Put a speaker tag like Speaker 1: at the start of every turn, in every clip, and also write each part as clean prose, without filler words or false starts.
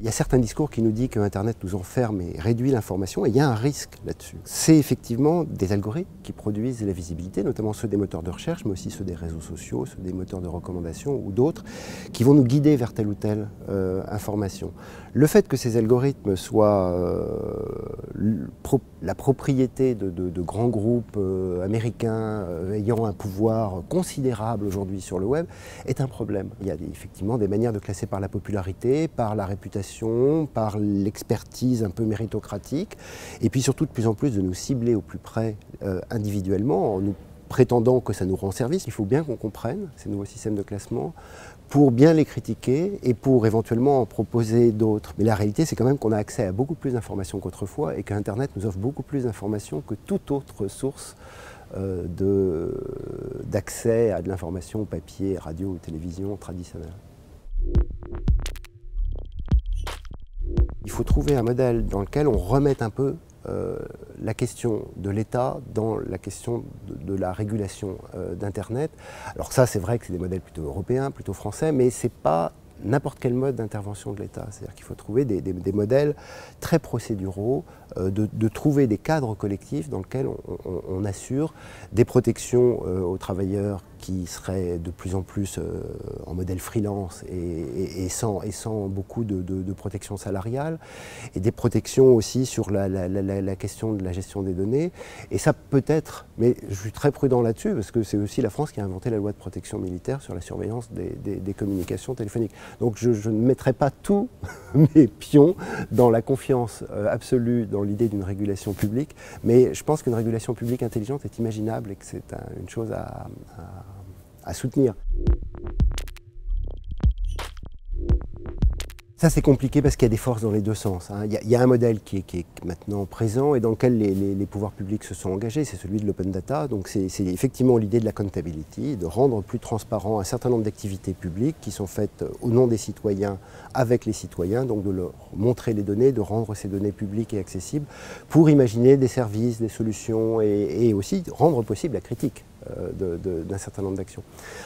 Speaker 1: Il y a certains discours qui nous disent que Internet nous enferme et réduit l'information, et il y a un risque là-dessus. C'est effectivement des algorithmes qui produisent la visibilité, notamment ceux des moteurs de recherche, mais aussi ceux des réseaux sociaux, ceux des moteurs de recommandation ou d'autres, qui vont nous guider vers telle ou telle information. Le fait que ces algorithmes soient la propriété de grands groupes américains ayant un pouvoir considérable aujourd'hui sur le web est un problème. Il y a effectivement des manières de classer par la popularité, par la réputation, par l'expertise un peu méritocratique, et puis surtout de plus en plus de nous cibler au plus près individuellement en nous prétendant que ça nous rend service. Il faut bien qu'on comprenne ces nouveaux systèmes de classement pour bien les critiquer et pour éventuellement en proposer d'autres. Mais la réalité, c'est quand même qu'on a accès à beaucoup plus d'informations qu'autrefois et qu'Internet nous offre beaucoup plus d'informations que toute autre source d'accès à de l'information papier, radio ou télévision traditionnelle. Il faut trouver un modèle dans lequel on remette un peu la question de l'État dans la question de la régulation d'Internet. Alors ça, c'est vrai que c'est des modèles plutôt européens, plutôt français, mais ce n'est pas n'importe quel mode d'intervention de l'État. C'est-à-dire qu'il faut trouver des modèles très procéduraux, de trouver des cadres collectifs dans lesquels on assure des protections aux travailleurs qui seraient de plus en plus en modèle freelance et sans beaucoup de protection salariale, et des protections aussi sur la question de la gestion des données. Et ça peut être, mais je suis très prudent là-dessus, parce que c'est aussi la France qui a inventé la loi de protection militaire sur la surveillance des communications téléphoniques. Donc je ne mettrai pas tous mes pions dans la confiance absolue dans l'idée d'une régulation publique, mais je pense qu'une régulation publique intelligente est imaginable et que c'est une chose à soutenir. Ça, c'est compliqué parce qu'il y a des forces dans les deux sens. Il y a un modèle qui est maintenant présent et dans lequel les pouvoirs publics se sont engagés, c'est celui de l'open data. Donc c'est effectivement l'idée de l'accountability, de rendre plus transparent un certain nombre d'activités publiques qui sont faites au nom des citoyens, avec les citoyens, donc de leur montrer les données, de rendre ces données publiques et accessibles pour imaginer des services, des solutions et aussi rendre possible la critique d'un certain nombre d'actions.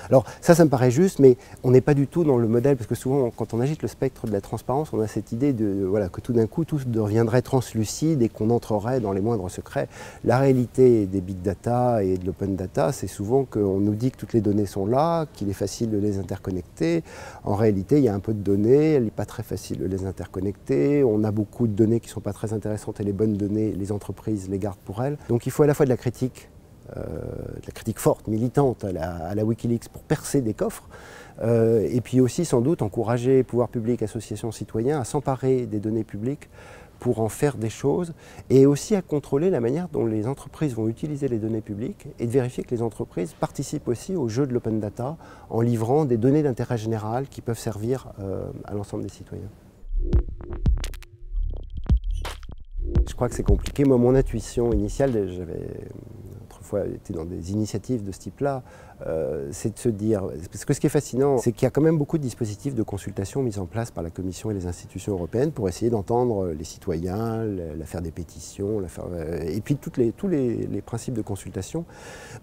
Speaker 1: Alors ça me paraît juste, mais on n'est pas du tout dans le modèle, parce que souvent quand on agite le spectre de la transparence, on a cette idée que tout d'un coup tout deviendrait translucide et qu'on entrerait dans les moindres secrets. La réalité des big data et de l'open data, c'est souvent qu'on nous dit que toutes les données sont là, qu'il est facile de les interconnecter. En réalité, il y a un peu de données, il n'est pas très facile de les interconnecter, on a beaucoup de données qui ne sont pas très intéressantes et les bonnes données, les entreprises les gardent pour elles. Donc il faut à la fois de la critique forte, militante à la Wikileaks pour percer des coffres, et puis aussi sans doute encourager pouvoirs publics, associations, citoyens à s'emparer des données publiques pour en faire des choses, et aussi à contrôler la manière dont les entreprises vont utiliser les données publiques et de vérifier que les entreprises participent aussi au jeu de l'open data en livrant des données d'intérêt général qui peuvent servir à l'ensemble des citoyens. Je crois que c'est compliqué. Moi, mon intuition initiale, j'avais autrefois été dans des initiatives de ce type-là, c'est de se dire, parce que ce qui est fascinant, c'est qu'il y a quand même beaucoup de dispositifs de consultation mis en place par la Commission et les institutions européennes pour essayer d'entendre les citoyens, faire des pétitions, et puis tous les principes de consultation.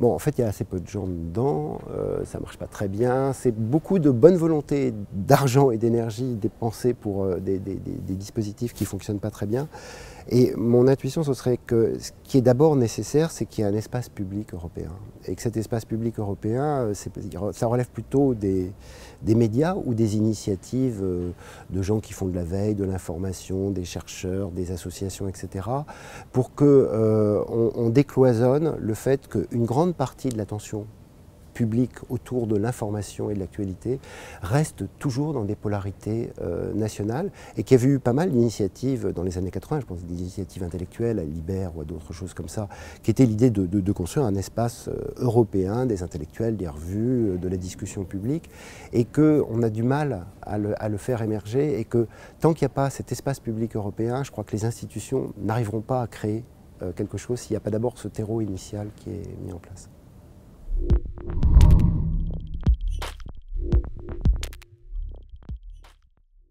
Speaker 1: Bon, en fait, il y a assez peu de gens dedans, ça ne marche pas très bien, c'est beaucoup de bonne volonté, d'argent et d'énergie dépensés pour des dispositifs qui ne fonctionnent pas très bien. Et mon intuition, ce serait que ce qui est d'abord nécessaire, c'est qu'il y ait un espace public européen. Et que cet espace public européen, ça relève plutôt des médias ou des initiatives de gens qui font de la veille, de l'information, des chercheurs, des associations, etc. pour qu'on décloisonne le fait qu'une grande partie de l'attention public autour de l'information et de l'actualité reste toujours dans des polarités nationales et qui a vu pas mal d'initiatives dans les années 80, je pense des initiatives intellectuelles à Liber ou à d'autres choses comme ça, qui était l'idée de construire un espace européen des intellectuels, des revues, de la discussion publique, et qu'on a du mal à le faire émerger, et que tant qu'il n'y a pas cet espace public européen, je crois que les institutions n'arriveront pas à créer quelque chose s'il n'y a pas d'abord ce terreau initial qui est mis en place.